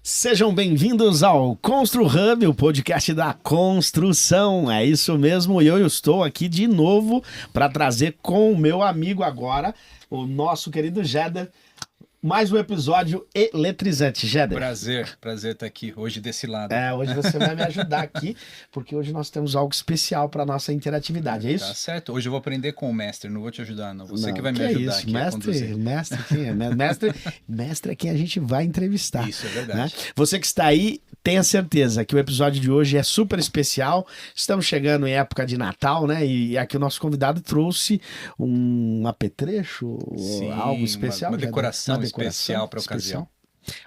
Sejam bem-vindos ao Constru Hub, o podcast da construção. É isso mesmo, e eu estou aqui de novo para trazer com o meu amigo agora, o nosso querido Jeder, mais um episódio eletrizante. Jeder. Prazer estar aqui hoje desse lado. Hoje você vai me ajudar aqui, porque hoje nós temos algo especial para nossa interatividade, é isso? Tá certo. Hoje eu vou aprender com o mestre, não vou te ajudar, não. Você que vai me que ajudar isso? aqui a conduzir. Mestre quem é? Mestre é quem a gente vai entrevistar. Isso, é verdade. Né? Você que está aí, tenha certeza que o episódio de hoje é super especial. Estamos chegando em época de Natal, né? E aqui o nosso convidado trouxe um apetrecho, Sim, algo especial. Uma decoração especial para a ocasião.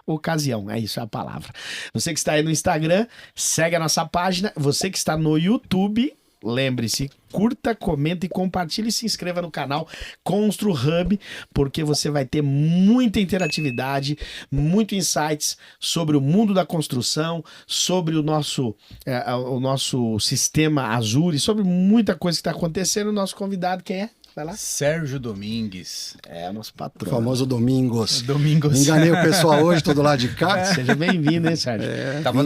Ocasião, é isso a palavra. Você que está aí no Instagram, segue a nossa página. Você que está no YouTube, lembre-se, curta, comenta e compartilhe e se inscreva no canal Constru Hub, porque você vai ter muita interatividade, muito insights sobre o mundo da construção, sobre o nosso sistema Azure, sobre muita coisa que está acontecendo. O nosso convidado, quem é? Vai lá. Sérgio Domingues. É, nosso patrão. O famoso Domingos. Domingos. Enganei o pessoal hoje, todo lado de cá. Seja bem-vindo, hein, Sérgio? Tava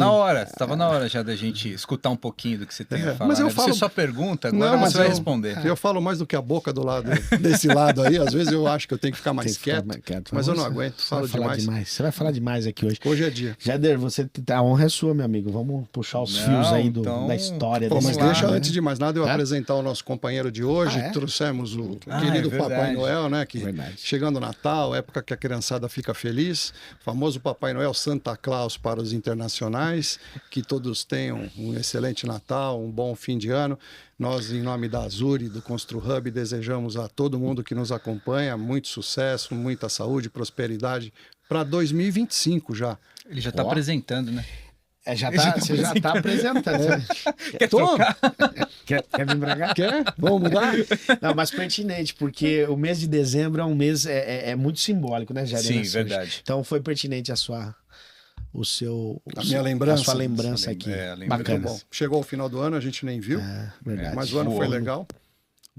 na hora já da gente escutar um pouquinho do que você tem a falar. Mas eu né? falo... Você só pergunta, agora Não, mas você vai eu- responder. Eu falo mais do que a boca do lado desse lado aí. Às vezes eu acho que eu tenho que ficar mais Tem que ficar quieto, mais quieto. mas eu não Você- aguento, você falo vai falar demais. Você vai falar demais aqui hoje. Hoje é dia. Jader, a honra é sua, meu amigo. Vamos puxar os Não, fios aí então- da história. Pô, desse mas Vamos lá, deixa, cara, antes de mais nada, eu Tá? apresentar o nosso companheiro de hoje. Ah, é? Trouxemos o Ah, querido é Papai verdade. Noel, né? Que Verdade. chegando o Natal, época que a criançada fica feliz. Famoso Papai Noel Santa Claus para os internacionais. Que todos tenham um excelente Natal, um bom fim de ano. Nós, em nome da Azure e do Constru Hub, desejamos a todo mundo que nos acompanha muito sucesso, muita saúde, prosperidade para 2025 já. Ele já está Ó. apresentando, né? Você já tá apresentando. Quer Tô? trocar? Quer vir pra cá? Quer? Vamos mudar? Não, mas pertinente, porque o mês de dezembro é um mês muito simbólico, né, Jader? Sim, Nascimento? verdade. Então foi pertinente a minha lembrança. A sua lembrança aqui. É, a lembrança. Bacana. Bom, chegou o final do ano, a gente nem viu, Verdade. mas o ano foi Voou. legal.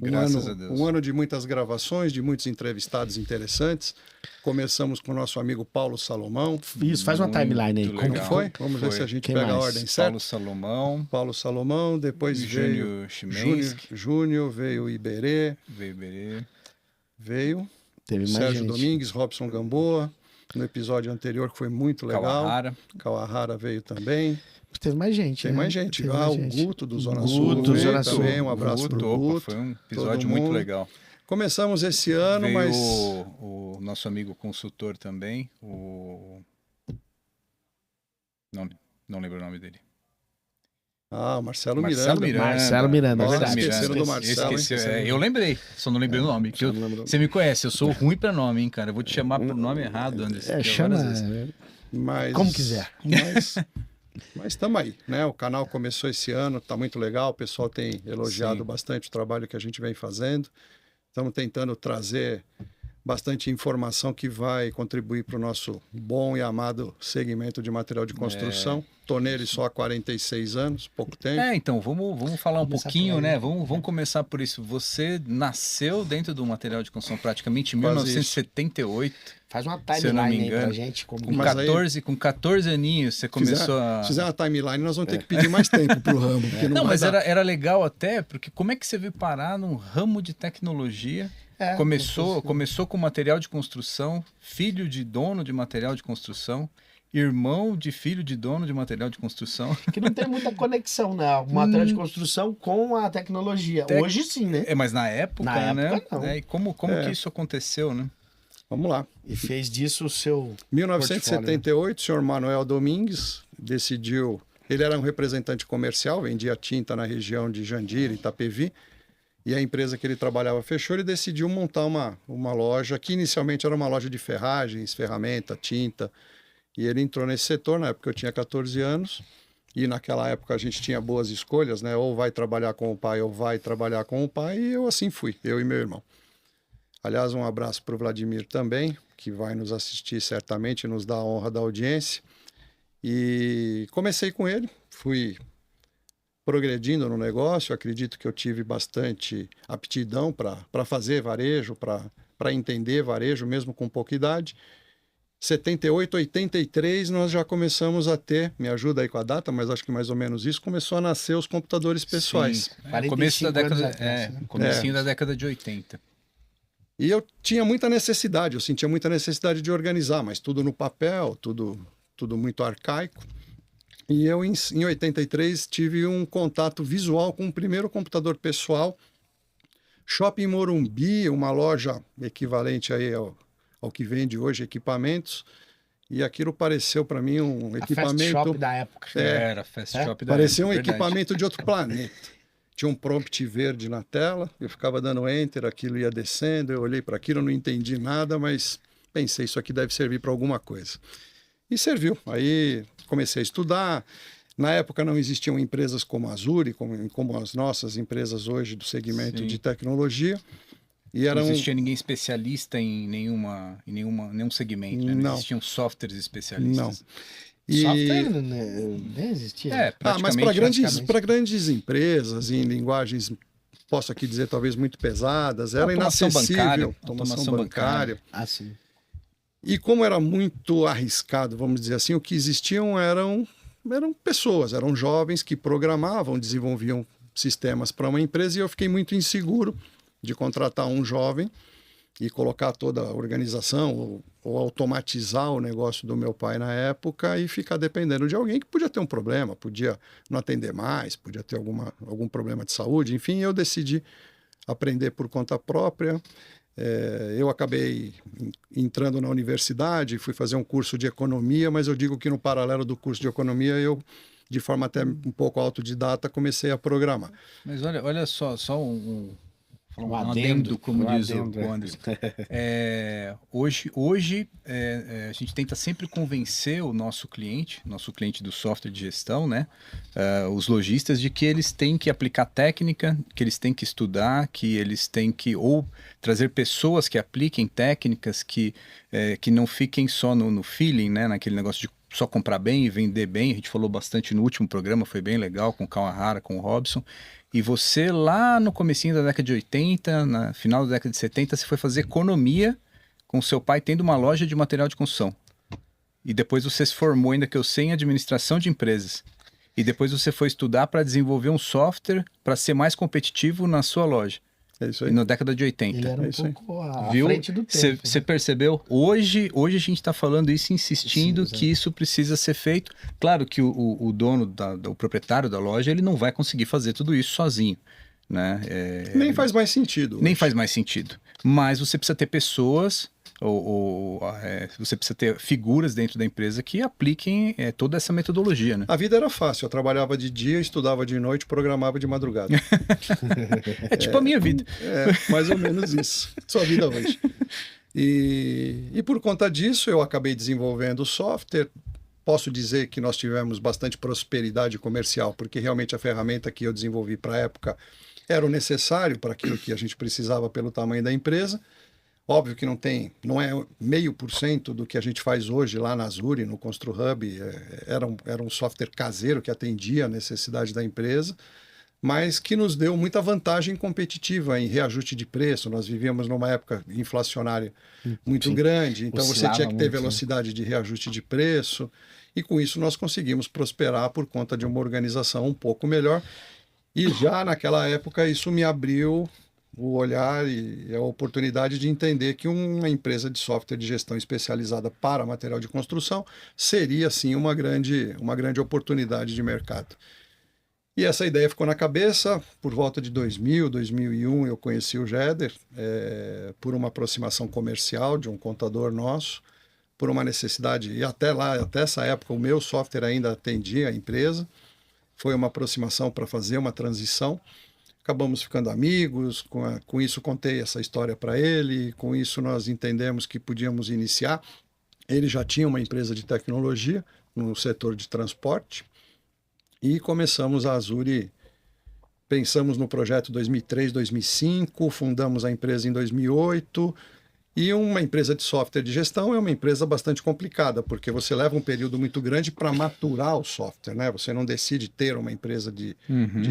Graças a Deus. Um ano de muitas gravações, de muitos entrevistados interessantes. Começamos com o nosso amigo Paulo Salomão. Isso, faz uma Muito timeline aí. legal. Como Não foi? foi? Vamos ver Foi. se a gente Quem pega a mais? ordem certa. Paulo Salomão, Paulo Salomão, depois veio Júnior Chimenski, Júnior, veio Iberê, Weberê. veio Teve mais Sérgio gente. Domingues, Robson Gamboa. No episódio anterior, que foi muito legal. Kawahara. Kawahara veio também. Teve mais gente. Tem né? mais gente. Teve Ah, mais o gente. Guto do Zona Guto, Sul veio Zona Sul. também. Um abraço Guto, pro opa, Guto. foi um todo episódio muito mundo. legal. Começamos esse ano, Veio mas... o nosso amigo consultor também, não lembro o nome dele. Ah, Marcelo Marcelo Miranda. Miranda. Marcelo Miranda, Nossa, verdade. esqueceram do Marcelo, Esqueci, hein? eu lembrei, só não lembrei o nome. que eu- não lembrou. você me conhece, eu sou ruim pra nome, hein, cara. Eu vou te chamar por nome errado, Anderson. Chama várias vezes. Mas, como quiser. Mas estamos aí, né? O canal começou esse ano, tá muito legal. O pessoal tem elogiado Sim. bastante o trabalho que a gente vem fazendo. Estamos tentando trazer bastante informação que vai contribuir para o nosso bom e amado segmento de material de construção. Estou nele só há 46 anos, pouco tempo. Então, vamos falar um Começar pouquinho, por aí, né? Vamos começar por isso. Você nasceu dentro do material de construção praticamente em Quase 1978. Faz uma Se eu não me timeline aí pra engano. gente. Como... Com Mas aí- 14 aninhos você começou a... Se fizer uma timeline, nós vamos ter que pedir mais tempo para o ramo. Porque não Não, vai mas dar. era legal até, porque como é que você veio parar num ramo de tecnologia? Começou com material de construção, filho de dono de material de construção, irmão de filho de dono de material de construção. Que não tem muita conexão, né? O material de construção com a tecnologia. Hoje sim, né? Mas na época, Na né? época, não. E como que isso aconteceu, né? Vamos lá. E fez disso o seu... 1978, o senhor Manuel Domingues decidiu... Ele era um representante comercial, vendia tinta na região de Jandira, Itapevi, e a empresa que ele trabalhava fechou, ele decidiu montar uma loja, que inicialmente era uma loja de ferragens, ferramenta, tinta, e ele entrou nesse setor, na época eu tinha 14 anos, e naquela época a gente tinha boas escolhas, né? Ou vai trabalhar com o pai, ou vai trabalhar com o pai, e eu assim fui, eu e meu irmão. Aliás, um abraço para o Vladimir também, que vai nos assistir certamente, nos dá a honra da audiência. E comecei com ele, fui progredindo no negócio, acredito que eu tive bastante aptidão para fazer varejo, para entender varejo, mesmo com pouca idade. 78, 83, nós já começamos a ter, me ajuda aí com a data, mas acho que mais ou menos isso, começou a nascer os computadores pessoais. Sim, começo da década, comecinho da década de 80. E eu tinha muita necessidade, eu sentia muita necessidade de organizar, mas tudo no papel, tudo muito arcaico. E eu, em 83, tive um contato visual com o primeiro computador pessoal, Shopping Morumbi, uma loja equivalente aí ao que vende hoje equipamentos, e aquilo pareceu para mim um equipamento... Fast Shop da época. Era Fast Shop da parecia época, um equipamento de outro planeta. Tinha um prompt verde na tela, eu ficava dando enter, aquilo ia descendo, eu olhei para aquilo, não entendi nada, mas pensei, isso aqui deve servir para alguma coisa. E serviu. Aí comecei a estudar. Na época não existiam empresas como a Azure, como as nossas empresas hoje do segmento de tecnologia. E não existia ninguém especialista em nenhum segmento, né? Não existiam softwares especialistas. Não. Software nem existia. Mas para grandes empresas, em linguagens, posso aqui dizer, talvez muito pesadas, era inacessível. Automação bancária. Ah, sim. E como era muito arriscado, vamos dizer assim, o que existiam eram pessoas, eram jovens que programavam, desenvolviam sistemas para uma empresa, e eu fiquei muito inseguro de contratar um jovem e colocar toda a organização ou automatizar o negócio do meu pai na época e ficar dependendo de alguém que podia ter um problema, podia não atender mais, podia ter algum problema de saúde. Enfim, eu decidi aprender por conta própria. Eu acabei entrando na universidade, fui fazer um curso de economia, mas eu digo que no paralelo do curso de economia eu, de forma até um pouco autodidata, comecei a programar. Mas olha só um adendo, como diz o Anderson. Hoje a gente tenta sempre convencer o nosso cliente do software de gestão, né, os lojistas, de que eles têm que aplicar técnica, que eles têm que estudar, que eles têm que ou trazer pessoas que apliquem técnicas, que não fiquem só no feeling, né, naquele negócio de só comprar bem e vender bem. A gente falou bastante no último programa, foi bem legal, com o Kawahara, com o Robson. E você, lá no comecinho da década de 80, na final da década de 70, você foi fazer economia com seu pai tendo uma loja de material de construção. E depois você se formou, ainda que eu sei, em administração de empresas. E depois você foi estudar para desenvolver um software para ser mais competitivo na sua loja. É isso aí. Na década de 80. Ele era um pouco à frente do tempo. Você percebeu? Hoje a gente está falando isso, insistindo que isso precisa ser feito. Claro que o dono, o proprietário da loja, ele não vai conseguir fazer tudo isso sozinho, né? Nem faz mais sentido. Nem faz mais sentido. Mas você precisa ter pessoas, você precisa ter figuras dentro da empresa que apliquem toda essa metodologia, né? A vida era fácil. Eu trabalhava de dia, estudava de noite, programava de madrugada. Tipo a minha vida. Mais ou menos isso. Sua vida hoje. E por conta disso, eu acabei desenvolvendo o software. Posso dizer que nós tivemos bastante prosperidade comercial, porque realmente a ferramenta que eu desenvolvi para a época era o necessário para aquilo que a gente precisava pelo tamanho da empresa. Óbvio que não é 0,5% do que a gente faz hoje lá na Azure, no ConstruHub. Era um software caseiro que atendia a necessidade da empresa, mas que nos deu muita vantagem competitiva em reajuste de preço. Nós vivíamos numa época inflacionária muito grande, então você tinha que ter velocidade de reajuste de preço, e com isso nós conseguimos prosperar por conta de uma organização um pouco melhor. E já naquela época isso me abriu o olhar e a oportunidade de entender que uma empresa de software de gestão especializada para material de construção seria, sim, uma grande oportunidade de mercado. E essa ideia ficou na cabeça. Por volta de 2000, 2001, eu conheci o Jeder por uma aproximação comercial de um contador nosso, por uma necessidade, e até essa época, o meu software ainda atendia a empresa. Foi uma aproximação para fazer uma transição. Acabamos ficando amigos, com isso contei essa história para ele, com isso nós entendemos que podíamos iniciar. Ele já tinha uma empresa de tecnologia no setor de transporte e começamos a Azure, pensamos no projeto 2003, 2005, fundamos a empresa em 2008. E uma empresa de software de gestão é uma empresa bastante complicada, porque você leva um período muito grande para maturar o software, né? Você não decide ter uma empresa de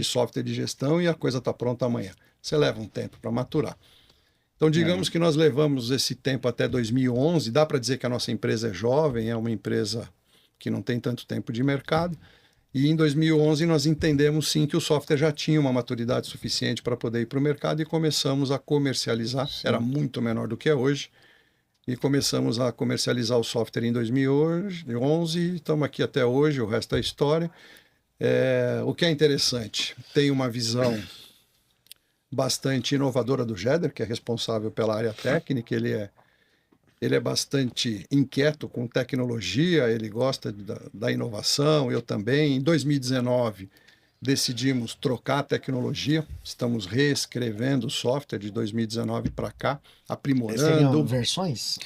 software de gestão e a coisa está pronta amanhã. Você leva um tempo para maturar. Então, digamos que nós levamos esse tempo até 2011, dá para dizer que a nossa empresa é jovem, é uma empresa que não tem tanto tempo de mercado, e em 2011 nós entendemos sim que o software já tinha uma maturidade suficiente para poder ir para o mercado e começamos a comercializar, era muito menor do que é hoje, e começamos a comercializar o software em 2011, estamos aqui até hoje, o resto é história. O que é interessante, tem uma visão bastante inovadora do Jeder, que é responsável pela área técnica. Ele é bastante inquieto com tecnologia, ele gosta da inovação, eu também. Em 2019, decidimos trocar a tecnologia, estamos reescrevendo o software de 2019 para cá, aprimorando. Seriam versões?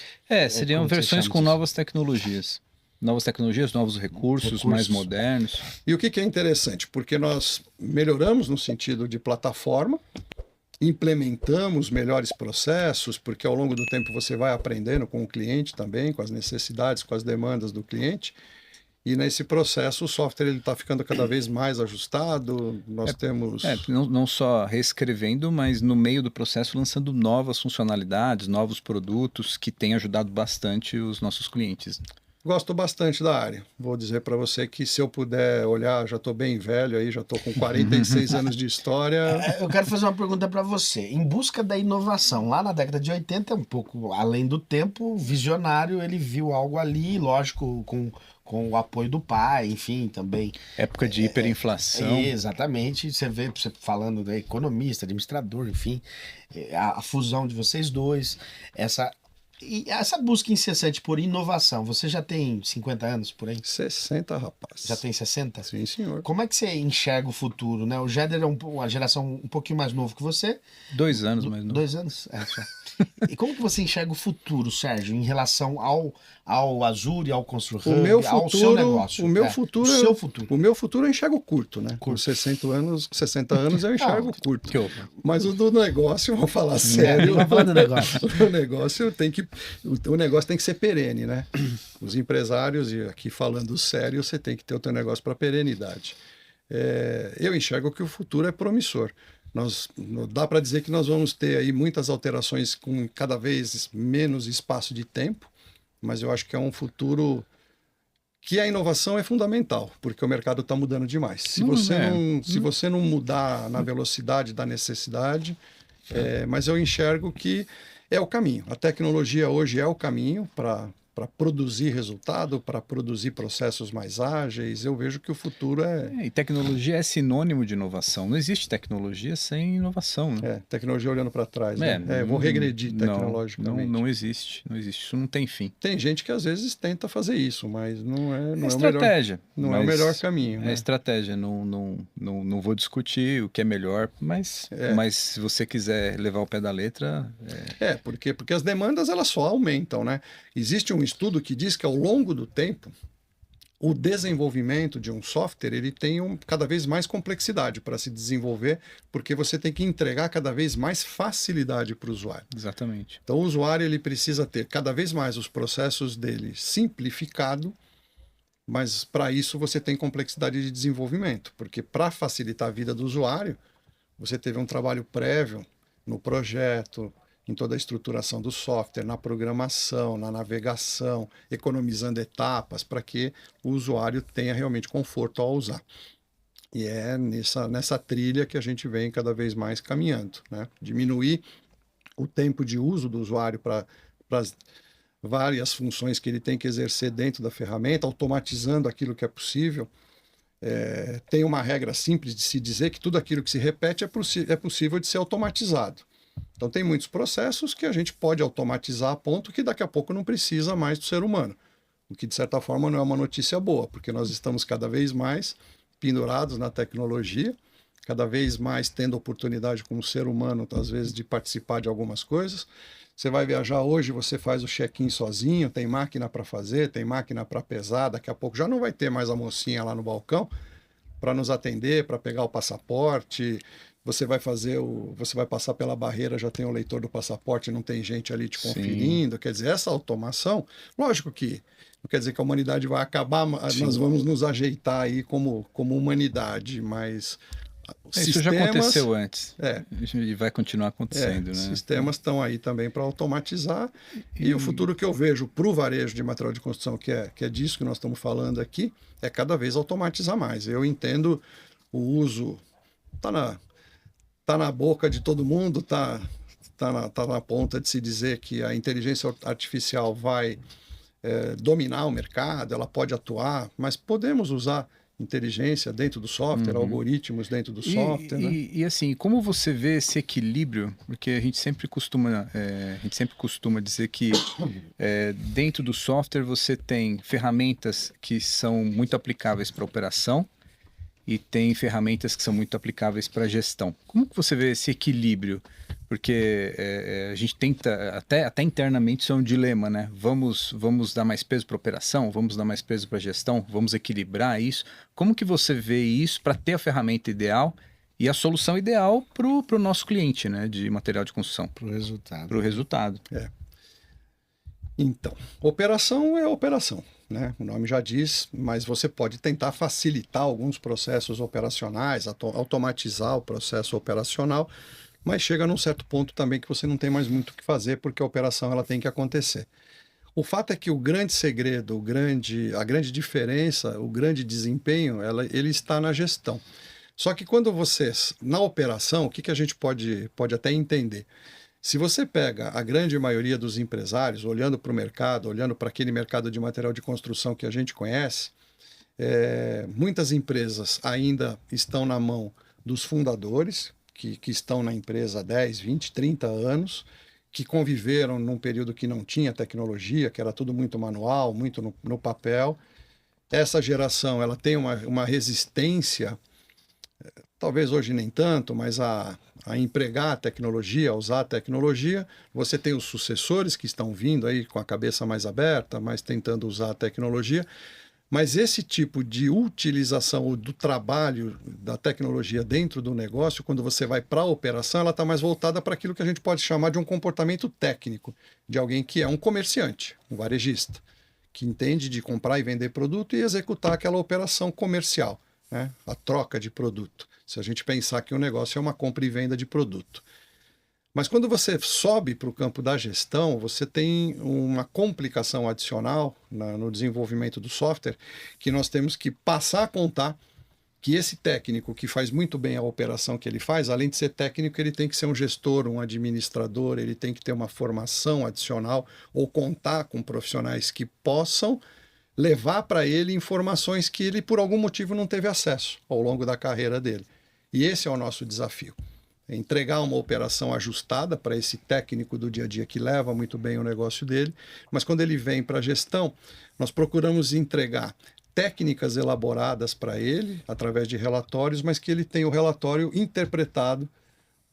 Seriam versões com novas tecnologias. Novas tecnologias, novos recursos mais modernos. E o que é interessante? Porque nós melhoramos no sentido de plataforma, implementamos melhores processos, porque ao longo do tempo você vai aprendendo com o cliente também, com as necessidades, com as demandas do cliente. E nesse processo o software está ficando cada vez mais ajustado, nós temos... Não só reescrevendo, mas no meio do processo lançando novas funcionalidades, novos produtos que têm ajudado bastante os nossos clientes. Gosto bastante da área. Vou dizer para você que se eu puder olhar, já estou bem velho aí, já estou com 46 anos de história. Eu quero fazer uma pergunta para você. Em busca da inovação, lá na década de 80, um pouco além do tempo, visionário, ele viu algo ali, lógico, com o apoio do pai, enfim, também. Época de hiperinflação. Exatamente. Você vê, você falando da economista, administrador, enfim, a fusão de vocês dois, E essa busca incessante por inovação, você já tem 50 anos por aí? 60, rapaz. Já tem 60? Sim, senhor. Como é que você enxerga o futuro, né? O Jeder é uma geração um pouquinho mais novo que você. 2 anos mais novo. 2 anos? Só. E como que você enxerga o futuro, Sérgio, em relação ao Azure, ao ConstruHub, ao seu negócio? O meu futuro, o seu futuro. O meu futuro eu enxergo curto, né? Com 60 anos eu enxergo curto. Mas o do negócio, vamos falar sério. Vamos falar do negócio. O negócio tem que ser perene, né? Os empresários, e aqui falando sério, você tem que ter o teu negócio para perenidade. Eu enxergo que o futuro é promissor. Dá para dizer que nós vamos ter aí muitas alterações com cada vez menos espaço de tempo, mas eu acho que é um futuro que a inovação é fundamental, porque o mercado está mudando demais. Se você não mudar na velocidade da necessidade, mas eu enxergo que é o caminho. A tecnologia hoje é o caminho para produzir resultado, para produzir processos mais ágeis. Eu vejo que o futuro E tecnologia é sinônimo de inovação. Não existe tecnologia sem inovação, né? Tecnologia olhando para trás. Eu vou regredir tecnologicamente. Não existe. Isso não tem fim. Tem gente que às vezes tenta fazer isso, mas não é estratégia. É o melhor caminho. É estratégia. Não vou discutir o que é melhor, mas se você quiser levar o pé da letra... Porque as demandas elas só aumentam, né? Existe um estudo que diz que ao longo do tempo o desenvolvimento de um software ele tem cada vez mais complexidade para se desenvolver, porque você tem que entregar cada vez mais facilidade para o usuário. Exatamente. Então o usuário ele precisa ter cada vez mais os processos dele simplificado, mas para isso você tem complexidade de desenvolvimento, porque para facilitar a vida do usuário, você teve um trabalho prévio no projeto, em toda a estruturação do software, na programação, na navegação, economizando etapas para que o usuário tenha realmente conforto ao usar. E é nessa trilha que a gente vem cada vez mais caminhando, né? Diminuir o tempo de uso do usuário para as várias funções que ele tem que exercer dentro da ferramenta, automatizando aquilo que é possível. Tem uma regra simples de se dizer que tudo aquilo que se repete é possível de ser automatizado. Então tem muitos processos que a gente pode automatizar a ponto que daqui a pouco não precisa mais do ser humano. O que de certa forma não é uma notícia boa, porque nós estamos cada vez mais pendurados na tecnologia, cada vez mais tendo oportunidade como ser humano, às vezes, de participar de algumas coisas. Você vai viajar hoje, você faz o check-in sozinho, tem máquina para fazer, tem máquina para pesar, daqui a pouco já não vai ter mais a mocinha lá no balcão para nos atender, para pegar o passaporte. Você vai passar pela barreira, já tem o leitor do passaporte, não tem gente ali te conferindo. Sim. Quer dizer, essa automação, lógico que não quer dizer que a humanidade vai acabar, Sim. Nós vamos nos ajeitar aí como humanidade, mas Isso já aconteceu antes. E vai continuar acontecendo, né? Sistemas estão aí também para automatizar. E o futuro que eu vejo para o varejo de material de construção, que é disso que nós estamos falando aqui, é cada vez automatizar mais. Eu entendo o uso, tá na boca de todo mundo, tá na ponta de se dizer que a inteligência artificial vai dominar o mercado, ela pode atuar, mas podemos usar inteligência dentro do software, algoritmos dentro do software. E assim, como você vê esse equilíbrio? Porque a gente sempre costuma dizer que dentro do software você tem ferramentas que são muito aplicáveis para operação e tem ferramentas que são muito aplicáveis para gestão. Como que você vê esse equilíbrio? Porque a gente tenta, até internamente isso é um dilema, né? Vamos dar mais peso para operação? Vamos dar mais peso para gestão? Vamos equilibrar isso? Como que você vê isso para ter a ferramenta ideal e a solução ideal para o nosso cliente, né? De material de construção? Para o resultado. Para o resultado. Então, operação é operação, né? O nome já diz, mas você pode tentar facilitar alguns processos operacionais, automatizar o processo operacional, mas chega num certo ponto também que você não tem mais muito o que fazer, porque a operação ela tem que acontecer. O fato é que o grande segredo, a grande diferença, o grande desempenho, ele está na gestão. Só que quando na operação, o que a gente pode até entender? Se você pega a grande maioria dos empresários, olhando para o mercado, olhando para aquele mercado de material de construção que a gente conhece, muitas empresas ainda estão na mão dos fundadores, que estão na empresa há 10, 20, 30 anos, que conviveram num período que não tinha tecnologia, que era tudo muito manual, muito no papel. Essa geração ela tem uma resistência, talvez hoje nem tanto, mas a empregar a tecnologia, a usar a tecnologia. Você tem os sucessores que estão vindo aí com a cabeça mais aberta, mas tentando usar a tecnologia. Mas esse tipo de utilização do trabalho da tecnologia dentro do negócio, quando você vai para a operação, ela está mais voltada para aquilo que a gente pode chamar de um comportamento técnico, de alguém que é um comerciante, um varejista, que entende de comprar e vender produto e executar aquela operação comercial, né? A troca de produto. Se a gente pensar que o negócio é uma compra e venda de produto. Mas quando você sobe para o campo da gestão, você tem uma complicação adicional no desenvolvimento do software, que nós temos que passar a contar que esse técnico que faz muito bem a operação que ele faz, além de ser técnico, ele tem que ser um gestor, um administrador, ele tem que ter uma formação adicional ou contar com profissionais que possam levar para ele informações que ele, por algum motivo, não teve acesso ao longo da carreira dele. E esse é o nosso desafio. Entregar uma operação ajustada para esse técnico do dia a dia que leva muito bem o negócio dele, mas quando ele vem para a gestão, nós procuramos entregar técnicas elaboradas para ele, através de relatórios, mas que ele tenha o relatório interpretado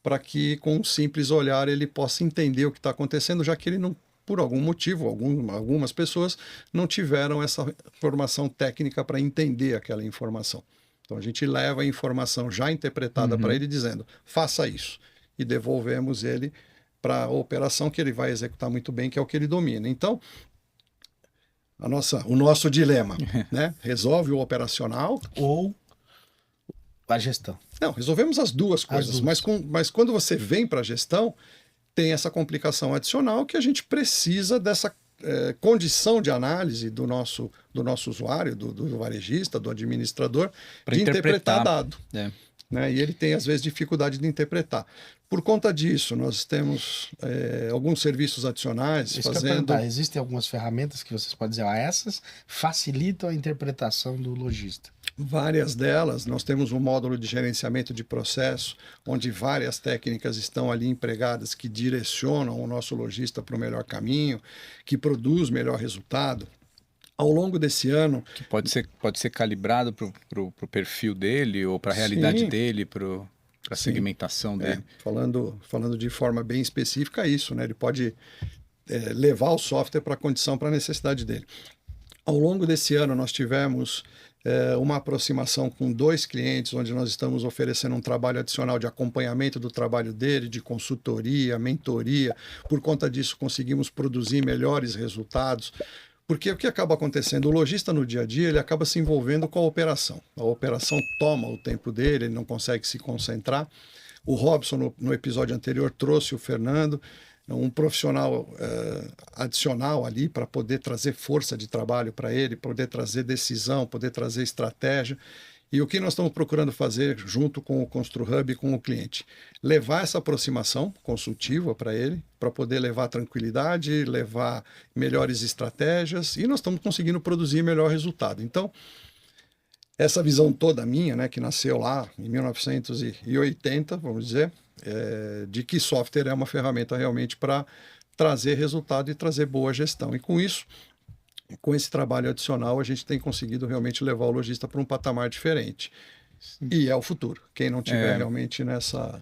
para que, com um simples olhar, ele possa entender o que está acontecendo, já que ele não, por algum motivo, algumas pessoas não tiveram essa formação técnica para entender aquela informação. Então a gente leva a informação já interpretada para ele dizendo, faça isso. E devolvemos ele para a operação que ele vai executar muito bem, que é o que ele domina. Então, o nosso dilema, né? Resolve o operacional ou a gestão? Não, resolvemos as duas coisas. Mas quando você vem para a gestão, tem essa complicação adicional que a gente precisa dessa condição de análise do nosso usuário, do varejista, do administrador, de interpretar dado. Né? E ele tem, às vezes, dificuldade de interpretar. Por conta disso, nós temos alguns serviços adicionais fazendo... Existem algumas ferramentas que vocês podem dizer, essas facilitam a interpretação do lojista. Várias delas, nós temos um módulo de gerenciamento de processo, onde várias técnicas estão ali empregadas que direcionam o nosso lojista para o melhor caminho, que produz melhor resultado. Ao longo desse ano... Que pode ser calibrado para o perfil dele ou para a realidade dele, para a segmentação dele. Falando de forma bem específica, isso, né? Ele pode levar o software para a condição, para a necessidade dele. Ao longo desse ano, nós tivemos uma aproximação com 2 clientes, onde nós estamos oferecendo um trabalho adicional de acompanhamento do trabalho dele, de consultoria, mentoria. Por conta disso, conseguimos produzir melhores resultados. Porque o que acaba acontecendo? O lojista no dia a dia, ele acaba se envolvendo com a operação. A operação toma o tempo dele, ele não consegue se concentrar. O Robson, no episódio anterior, trouxe o Fernando, um profissional adicional ali para poder trazer força de trabalho para ele, poder trazer decisão, poder trazer estratégia. E o que nós estamos procurando fazer junto com o ConstruHub e com o cliente? Levar essa aproximação consultiva para ele, para poder levar tranquilidade, levar melhores estratégias, e nós estamos conseguindo produzir melhor resultado. Então, essa visão toda minha, né, que nasceu lá em 1980, vamos dizer, de que software é uma ferramenta realmente para trazer resultado e trazer boa gestão. E com isso, com esse trabalho adicional, a gente tem conseguido realmente levar o lojista para um patamar diferente. Sim. E é o futuro. Quem não tiver realmente nessa...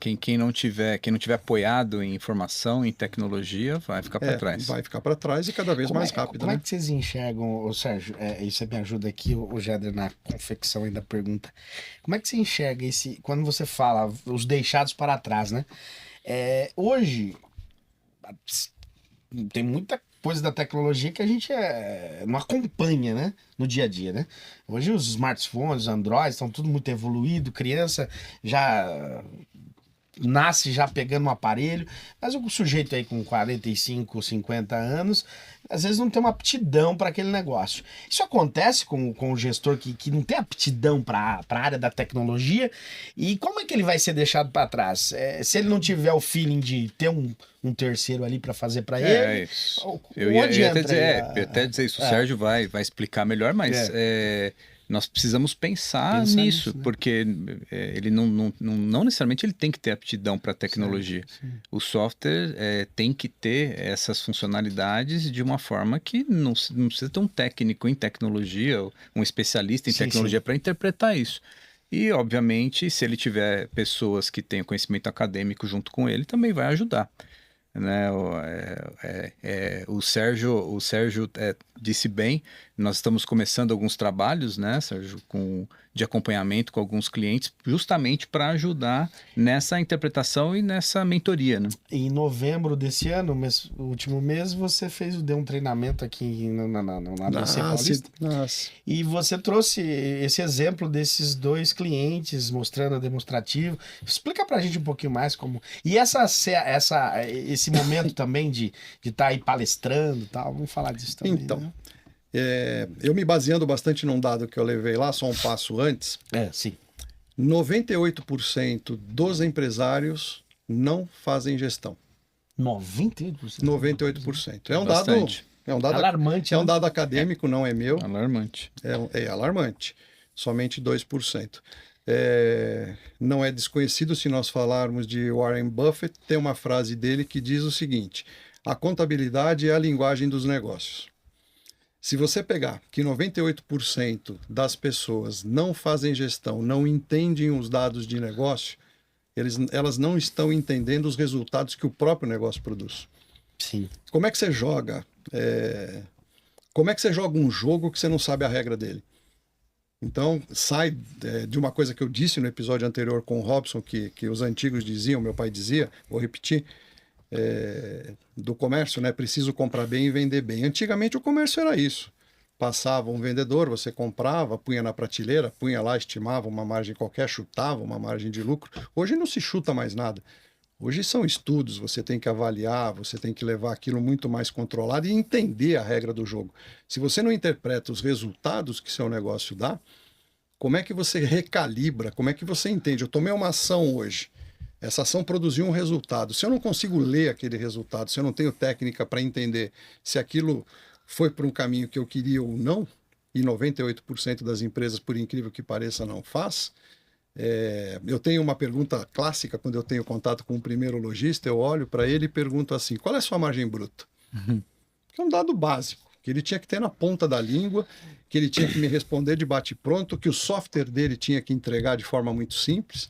Quem não tiver apoiado em informação, em tecnologia, vai ficar para trás. Vai ficar para trás e cada vez mais rápido. Como é que vocês enxergam, Sérgio, e você me ajuda aqui, o Jader, na confecção ainda pergunta, como é que você enxerga quando você fala os deixados para trás, né? Hoje, tem muita coisa da tecnologia que a gente não acompanha, né, no dia a dia, né? Hoje os smartphones, os Android estão tudo muito evoluído, criança já nasce já pegando um aparelho, mas o sujeito aí com 45, 50 anos, às vezes não tem uma aptidão para aquele negócio. Isso acontece com o gestor que não tem aptidão para a área da tecnologia, e como é que ele vai ser deixado para trás? Se ele não tiver o feeling de ter um terceiro ali para fazer para ele... Eu ia até dizer isso, o Sérgio vai explicar melhor, mas... nós precisamos pensar nisso, né? Porque ele não necessariamente ele tem que ter aptidão para tecnologia. Sim. O software tem que ter essas funcionalidades de uma forma que não precisa ter um técnico em tecnologia, um especialista em tecnologia para interpretar isso. E, obviamente, se ele tiver pessoas que tenham conhecimento acadêmico junto com ele, também vai ajudar. Né? O Sérgio disse bem, nós estamos começando alguns trabalhos, né, Sérgio, de acompanhamento com alguns clientes, justamente para ajudar nessa interpretação e nessa mentoria, né? Em novembro desse ano, o último mês, você deu um treinamento aqui na ABC Paulista. Nossa. E você trouxe esse exemplo desses dois clientes, mostrando a demonstrativo. Explica pra gente um pouquinho mais como... E esse momento também de estar aí palestrando e tal, vamos falar disso também. Então, né? Eu me baseando bastante num dado que eu levei lá, só um passo antes. Sim. 98% dos empresários não fazem gestão. 98%? 98%. É um dado alarmante. É um dado acadêmico, não é meu. Alarmante. É alarmante. Somente 2%. Não é desconhecido se nós falarmos de Warren Buffett, tem uma frase dele que diz o seguinte: a contabilidade é a linguagem dos negócios. Se você pegar que 98% das pessoas não fazem gestão, não entendem os dados de negócio, elas não estão entendendo os resultados que o próprio negócio produz. Sim. Como é que você joga? Como é que você joga um jogo que você não sabe a regra dele? Então, sai de uma coisa que eu disse no episódio anterior com o Robson, que os antigos diziam, meu pai dizia, vou repetir, do comércio, né? Preciso comprar bem e vender bem. Antigamente o comércio era isso. Passava um vendedor, você comprava, punha na prateleira, punha lá, estimava uma margem qualquer, chutava uma margem de lucro. Hoje não se chuta mais nada. Hoje são estudos, você tem que avaliar, você tem que levar aquilo muito mais controlado e entender a regra do jogo. Se você não interpreta os resultados que seu negócio dá, como é que você recalibra, como é que você entende? Eu tomei uma ação hoje, essa ação produziu um resultado. Se eu não consigo ler aquele resultado, se eu não tenho técnica para entender se aquilo foi por um caminho que eu queria ou não, e 98% das empresas, por incrível que pareça, não faz, eu tenho uma pergunta clássica quando eu tenho contato com o primeiro lojista, eu olho para ele e pergunto assim, qual é a sua margem bruta? Que é um dado básico, que ele tinha que ter na ponta da língua, que ele tinha que me responder de bate-pronto, que o software dele tinha que entregar de forma muito simples.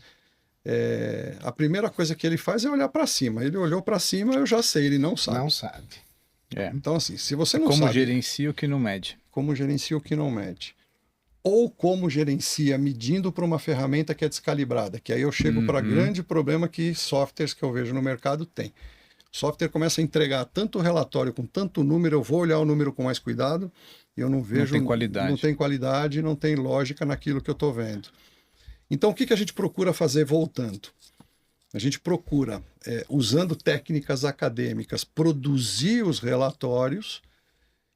A primeira coisa que ele faz é olhar para cima. Ele olhou para cima, eu já sei, ele não sabe. Não sabe. Então, assim, se você não sabe... Como gerencia o que não mede. Como gerencia o que não mede. Ou como gerencia medindo para uma ferramenta que é descalibrada, que aí eu chego para grande problema que softwares que eu vejo no mercado têm. O software começa a entregar tanto relatório com tanto número, eu vou olhar o número com mais cuidado e eu não vejo... Não tem qualidade. Não tem qualidade, não tem lógica naquilo que eu estou vendo. Então, o que a gente procura fazer voltando? A gente procura, usando técnicas acadêmicas, produzir os relatórios,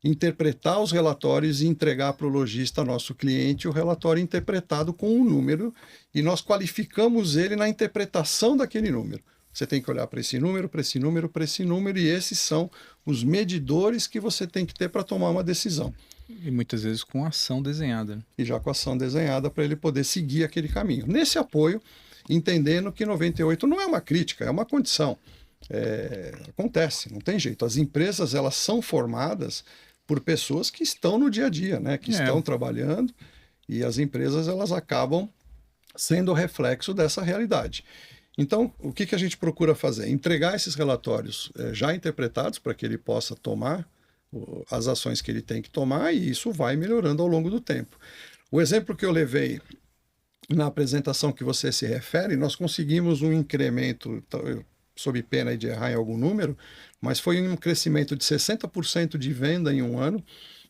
interpretar os relatórios e entregar para o lojista, nosso cliente, o relatório interpretado com um número, e nós qualificamos ele na interpretação daquele número. Você tem que olhar para esse número, para esse número, para esse número, e esses são os medidores que você tem que ter para tomar uma decisão. E muitas vezes com ação desenhada. E já com ação desenhada para ele poder seguir aquele caminho. Nesse apoio, entendendo que 98 não é uma crítica, é uma condição. Acontece, não tem jeito. As empresas, elas são formadas por pessoas que estão no dia a dia, né? Que estão trabalhando, e as empresas, elas acabam sendo reflexo dessa realidade. Então, o que a gente procura fazer? Entregar esses relatórios já interpretados para que ele possa tomar as ações que ele tem que tomar, e isso vai melhorando ao longo do tempo. O exemplo que eu levei na apresentação que você se refere, nós conseguimos um incremento, sob pena de errar em algum número, mas foi um crescimento de 60% de venda em um ano,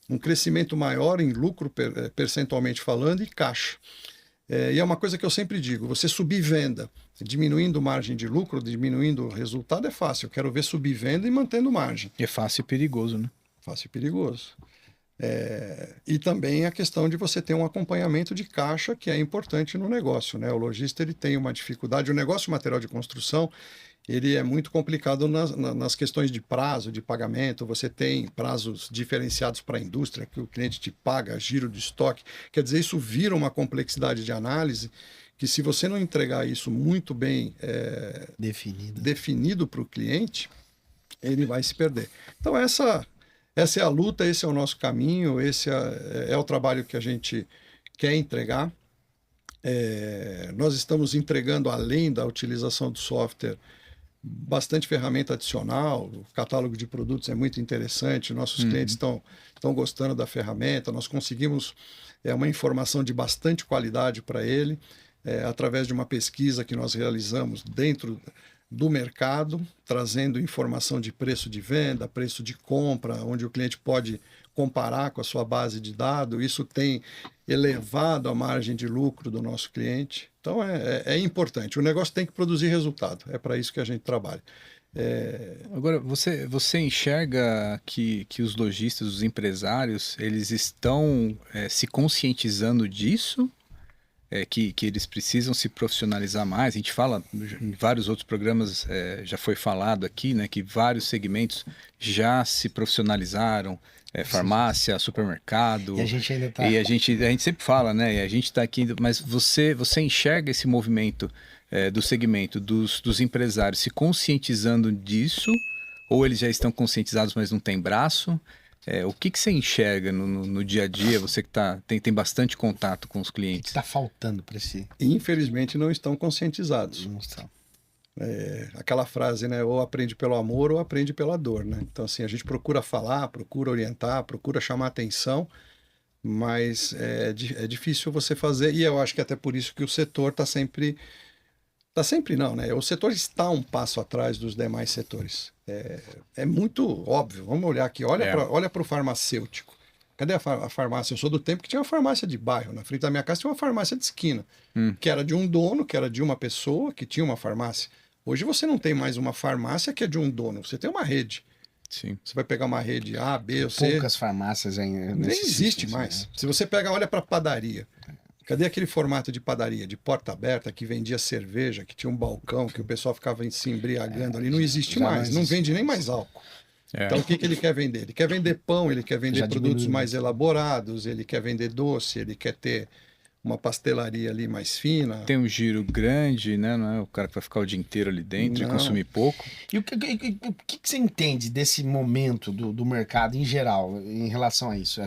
um crescimento maior em lucro, percentualmente falando, e caixa. E é uma coisa que eu sempre digo, você subir venda, diminuindo margem de lucro, diminuindo resultado é fácil. Eu quero ver subir venda e mantendo margem. É fácil e perigoso, né? Fácil e perigoso. E também a questão de você ter um acompanhamento de caixa, que é importante no negócio, né? O lojista, ele tem uma dificuldade. O negócio de material de construção, ele é muito complicado nas questões de prazo, de pagamento. Você tem prazos diferenciados para a indústria, que o cliente te paga, giro de estoque. Quer dizer, isso vira uma complexidade de análise que, se você não entregar isso muito bem definido para o cliente, ele vai se perder. Então, essa é a luta, esse é o nosso caminho, esse é o trabalho que a gente quer entregar. Nós estamos entregando, além da utilização do software, bastante ferramenta adicional. O catálogo de produtos é muito interessante, nossos clientes estão gostando da ferramenta, nós conseguimos uma informação de bastante qualidade para ele, através de uma pesquisa que nós realizamos dentro do mercado, trazendo informação de preço de venda, preço de compra, onde o cliente pode comparar com a sua base de dados. Isso tem elevado a margem de lucro do nosso cliente. Então, é importante. O negócio tem que produzir resultado. É para isso que a gente trabalha. Agora, você enxerga que os lojistas, os empresários, eles estão se conscientizando disso? Que eles precisam se profissionalizar mais. A gente fala em vários outros programas, já foi falado aqui, né, que vários segmentos já se profissionalizaram, farmácia, supermercado. E a gente ainda está... E a gente sempre fala, né, e a gente está aqui, mas você enxerga esse movimento do segmento, dos empresários se conscientizando disso, ou eles já estão conscientizados, mas não tem braço? O que você enxerga no dia a dia, você que tem bastante contato com os clientes? O que está faltando para si? Infelizmente, não estão conscientizados. Não estão. Aquela frase, né? Ou aprende pelo amor ou aprende pela dor, né? Então, assim, a gente procura falar, procura orientar, procura chamar atenção, mas é difícil você fazer, e eu acho que até por isso que o setor está sempre... Está sempre não, né? O setor está um passo atrás dos demais setores. É muito óbvio. Vamos olhar aqui. Olha para o farmacêutico. Cadê a farmácia? Eu sou do tempo que tinha uma farmácia de bairro. Na frente da minha casa tinha uma farmácia de esquina, que era de um dono, que era de uma pessoa que tinha uma farmácia. Hoje você não tem mais uma farmácia que é de um dono. Você tem uma rede. Sim. Você vai pegar uma rede A, B ou C. Poucas farmácias ainda. Nem existe mais. Né? Se você olha para a padaria. Cadê aquele formato de padaria, de porta aberta, que vendia cerveja, que tinha um balcão, que o pessoal ficava se embriagando ali? Não existe mais, não vende nem mais álcool. Então, o que ele quer vender? Ele quer vender pão, ele quer vender produtos mais elaborados, ele quer vender doce, ele quer ter uma pastelaria ali mais fina. Tem um giro grande, né? Não é o cara que vai ficar o dia inteiro ali dentro e consumir pouco. E o que você entende desse momento do mercado em geral, em relação a isso?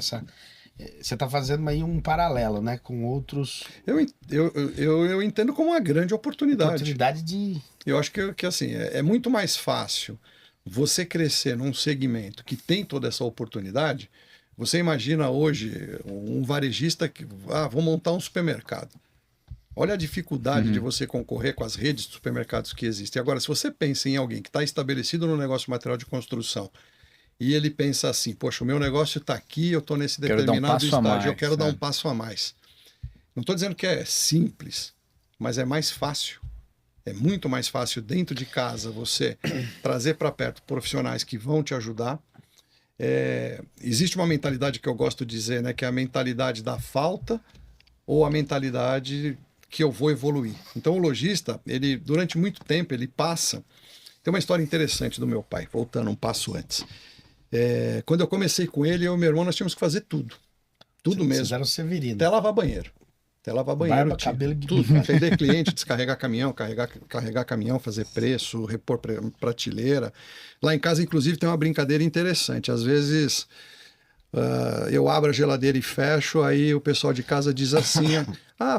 Você está fazendo aí um paralelo, né, com outros... Eu entendo como uma grande oportunidade. Oportunidade de... Eu acho que assim, é muito mais fácil você crescer num segmento que tem toda essa oportunidade. Você imagina hoje um varejista que... vou montar um supermercado. Olha a dificuldade de você concorrer com as redes de supermercados que existem. Agora, se você pensa em alguém que está estabelecido no negócio de material de construção e ele pensa assim, poxa, o meu negócio está aqui, eu estou nesse determinado estágio, eu quero dar um passo a mais. Não estou dizendo que é simples, mas é mais fácil. É muito mais fácil dentro de casa você trazer para perto profissionais que vão te ajudar. Existe uma mentalidade que eu gosto de dizer, né, que é a mentalidade da falta ou a mentalidade que eu vou evoluir. Então o lojista, ele durante muito tempo, ele passa... Tem uma história interessante do meu pai, voltando um passo antes. Quando eu comecei com ele, eu e meu irmão, nós tínhamos que fazer tudo. Tudo mesmo. Vocês eram Severino. Até lavar banheiro. Barba, cabelo, tudo. Atender cliente, descarregar caminhão, carregar caminhão, fazer preço, repor prateleira. Lá em casa, inclusive, tem uma brincadeira interessante. Às vezes, eu abro a geladeira e fecho, aí o pessoal de casa diz assim,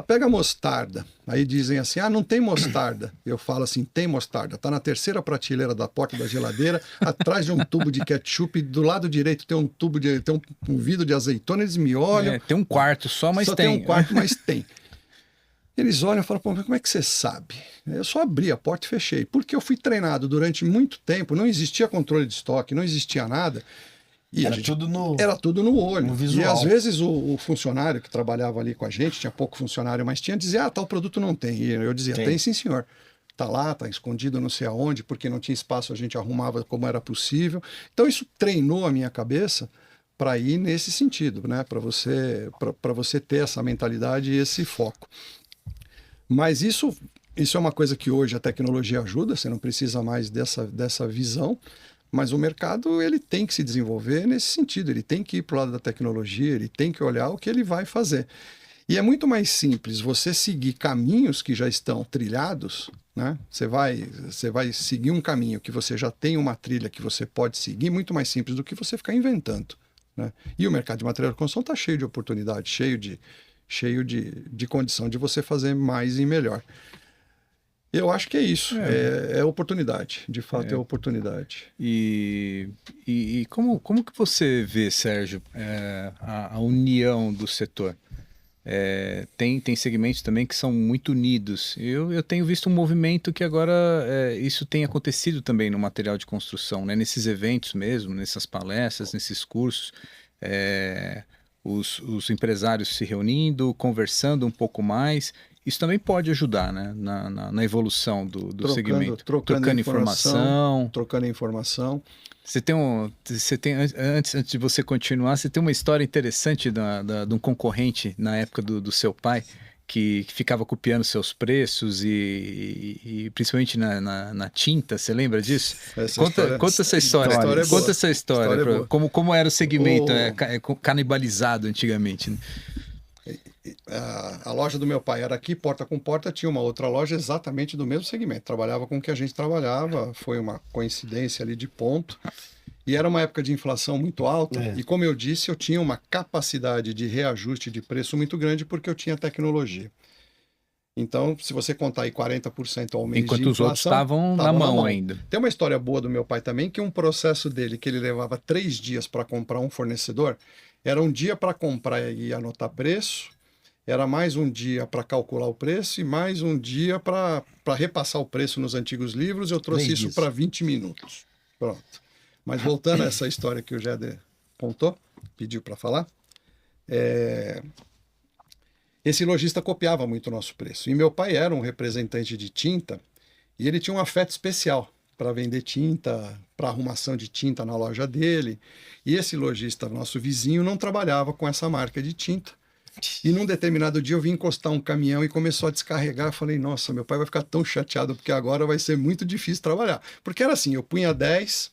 pega mostarda. Aí dizem assim, não tem mostarda. Eu falo assim, tem mostarda. Tá na terceira prateleira da porta da geladeira, atrás de um tubo de ketchup, do lado direito tem um vidro de azeitona, eles me olham. Tem um quarto só, mas só tem um quarto, mas tem. Eles olham e falam, pô, como é que você sabe? Eu só abri a porta e fechei. Porque eu fui treinado durante muito tempo, não existia controle de estoque, não existia nada. E era tudo no olho. No visual. E às vezes o funcionário que trabalhava ali com a gente, tinha pouco funcionário, mas dizia, tal produto não tem. E eu dizia, tem sim, senhor. Tá lá, tá escondido não sei aonde, porque não tinha espaço, a gente arrumava como era possível. Então isso treinou a minha cabeça para ir nesse sentido, né? Para você ter essa mentalidade e esse foco. Mas isso é uma coisa que hoje a tecnologia ajuda, você não precisa mais dessa visão. Mas o mercado, ele tem que se desenvolver nesse sentido, ele tem que ir para o lado da tecnologia, ele tem que olhar o que ele vai fazer. E é muito mais simples você seguir caminhos que já estão trilhados, né? Você vai seguir um caminho que você já tem uma trilha que você pode seguir, muito mais simples do que você ficar inventando, né? E o mercado de material de construção está cheio de oportunidades, cheio de condição de você fazer mais e melhor. Eu acho que é isso, é oportunidade, de fato é oportunidade. E como que você vê, Sérgio, a união do setor? Tem segmentos também que são muito unidos. Eu tenho visto um movimento que agora isso tem acontecido também no material de construção, né? Nesses eventos mesmo, nessas palestras, nesses cursos, os empresários se reunindo, conversando um pouco mais. Isso também pode ajudar, né, na evolução do segmento. Trocando informação. Trocando informação. Antes de você continuar, você tem uma história interessante de um concorrente na época do seu pai, que ficava copiando seus preços e principalmente na tinta, você lembra disso? Conta essa história. Conta essa história. Como era o segmento canibalizado antigamente, né? A loja do meu pai era aqui, porta com porta, tinha uma outra loja exatamente do mesmo segmento, trabalhava com o que a gente trabalhava, foi uma coincidência ali de ponto, e era uma época de inflação muito alta, e como eu disse, eu tinha uma capacidade de reajuste de preço muito grande porque eu tinha tecnologia. Então, se você contar aí 40% ao mês enquanto de inflação... Enquanto os outros estavam na mão ainda. Tem uma história boa do meu pai também, que um processo dele, que ele levava 3 dias para comprar um fornecedor, era um dia para comprar e anotar preço, era mais um dia para calcular o preço e mais um dia para repassar o preço nos antigos livros. Eu trouxe isso para 20 minutos. Pronto. Mas voltando a essa história que o Jeder contou, pediu para falar, esse lojista copiava muito o nosso preço. E meu pai era um representante de tinta e ele tinha um afeto especial para vender tinta, para arrumação de tinta na loja dele. E esse lojista, nosso vizinho, não trabalhava com essa marca de tinta. E num determinado dia eu vim encostar um caminhão e começou a descarregar. Eu falei, nossa, meu pai vai ficar tão chateado porque agora vai ser muito difícil trabalhar. Porque era assim, eu punha 10,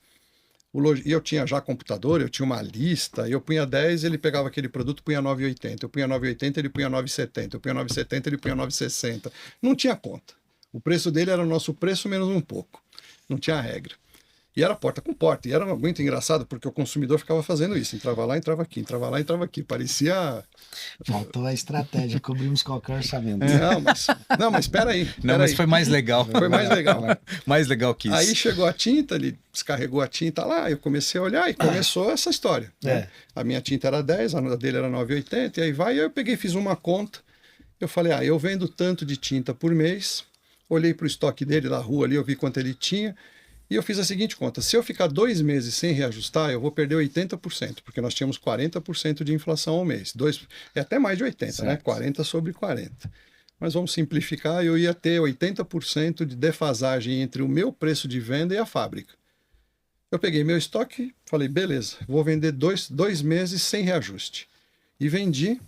e eu tinha já computador, eu tinha uma lista, eu punha 10, ele pegava aquele produto, punha 9,80. Eu punha 9,80, ele punha 9,70. Eu punha 9,70, ele punha 9,60. Não tinha conta. O preço dele era o nosso preço menos um pouco. Não tinha regra. E era porta com porta. E era muito engraçado, porque o consumidor ficava fazendo isso. Entrava lá, entrava aqui, entrava lá, entrava aqui. Parecia... Faltou a estratégia, cobrimos qualquer orçamento. Não, mas espera aí. Mas foi mais legal. Foi mais legal. Mais legal que isso. Aí chegou a tinta, ele descarregou a tinta lá, eu comecei a olhar e começou essa história. Né? A minha tinta era 10, a dele era 9,80, e aí vai. E eu peguei, fiz uma conta Eu falei, eu vendo tanto de tinta por mês, olhei para o estoque dele na rua ali, eu vi quanto ele tinha, e eu fiz a seguinte conta, se eu ficar 2 meses sem reajustar, eu vou perder 80%, porque nós tínhamos 40% de inflação ao mês. É até mais de 80%, certo, né? 40 sobre 40. Mas vamos simplificar, eu ia ter 80% de defasagem entre o meu preço de venda e a fábrica. Eu peguei meu estoque, falei, beleza, vou vender 2 meses sem reajuste. E vendi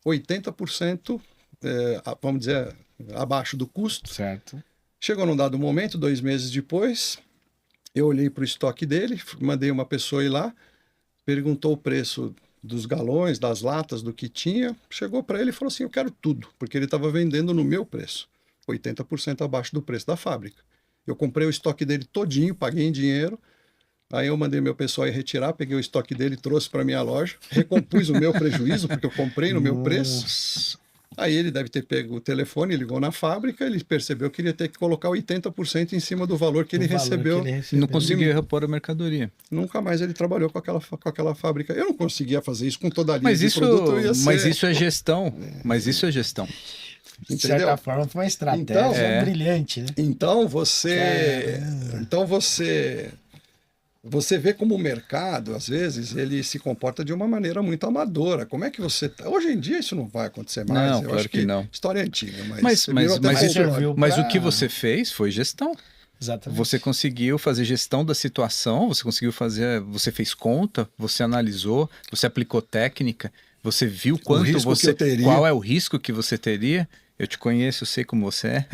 80%, vamos dizer, abaixo do custo. Certo. Chegou num dado momento, 2 meses depois, eu olhei para o estoque dele, mandei uma pessoa ir lá, perguntou o preço dos galões, das latas, do que tinha, chegou para ele e falou assim, eu quero tudo, porque ele estava vendendo no meu preço, 80% abaixo do preço da fábrica. Eu comprei o estoque dele todinho, paguei em dinheiro, aí eu mandei meu pessoal ir retirar, peguei o estoque dele, trouxe para minha loja, recompus o meu prejuízo, porque eu comprei no meu preço. Aí ele deve ter pego o telefone, ligou na fábrica, ele percebeu que ele ia ter que colocar 80% em cima do valor que ele recebeu. Não conseguia repor a mercadoria. Nunca mais ele trabalhou com aquela fábrica. Eu não conseguia fazer isso com toda a linha mas de isso, produto. Mas isso é gestão. Mas isso é gestão. De certa forma, foi uma estratégia brilhante, né? Então você vê como o mercado, às vezes, ele se comporta de uma maneira muito amadora. Como é que você... Hoje em dia isso não vai acontecer mais. Não, claro que não. História antiga. Mas o que você fez foi gestão. Exatamente. Você conseguiu fazer gestão da situação, você fez conta, você analisou, você aplicou técnica, você viu qual é o risco que você teria. Eu te conheço, eu sei como você é.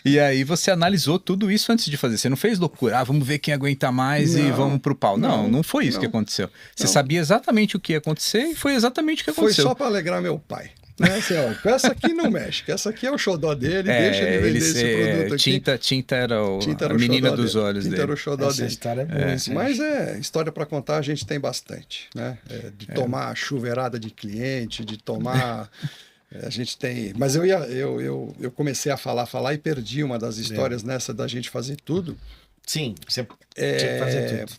E aí você analisou tudo isso antes de fazer. Você não fez loucura, vamos ver quem aguenta mais e vamos pro pau. Não foi isso que aconteceu. Você sabia exatamente o que ia acontecer e foi exatamente o que aconteceu. Foi só para alegrar meu pai. Né? Assim, com essa aqui não mexe, que essa aqui é o xodó dele, deixa ele vender esse produto aqui. Tinta era a menina dos olhos dele. Tinta era o xodó dele. História é boa, mas história para contar a gente tem bastante. Né? De tomar chuveirada de cliente, de tomar... A gente tem... Mas eu comecei a falar e perdi uma das histórias nessa da gente fazer tudo. Sim, você tinha que fazer tudo.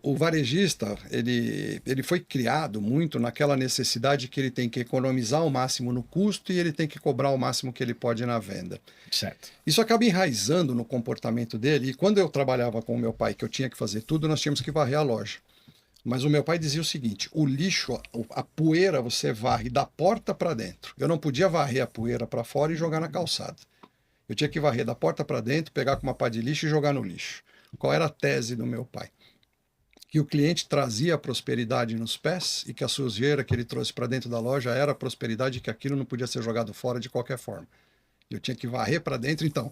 O varejista, ele foi criado muito naquela necessidade que ele tem que economizar o máximo no custo e ele tem que cobrar o máximo que ele pode na venda. Certo. Isso acaba enraizando no comportamento dele. E quando eu trabalhava com o meu pai, que eu tinha que fazer tudo, nós tínhamos que varrer a loja. Mas o meu pai dizia o seguinte, o lixo, a poeira você varre da porta para dentro. Eu não podia varrer a poeira para fora e jogar na calçada. Eu tinha que varrer da porta para dentro, pegar com uma pá de lixo e jogar no lixo. Qual era a tese do meu pai? Que o cliente trazia a prosperidade nos pés e que a sujeira que ele trouxe para dentro da loja era a prosperidade e que aquilo não podia ser jogado fora de qualquer forma. Eu tinha que varrer para dentro, então...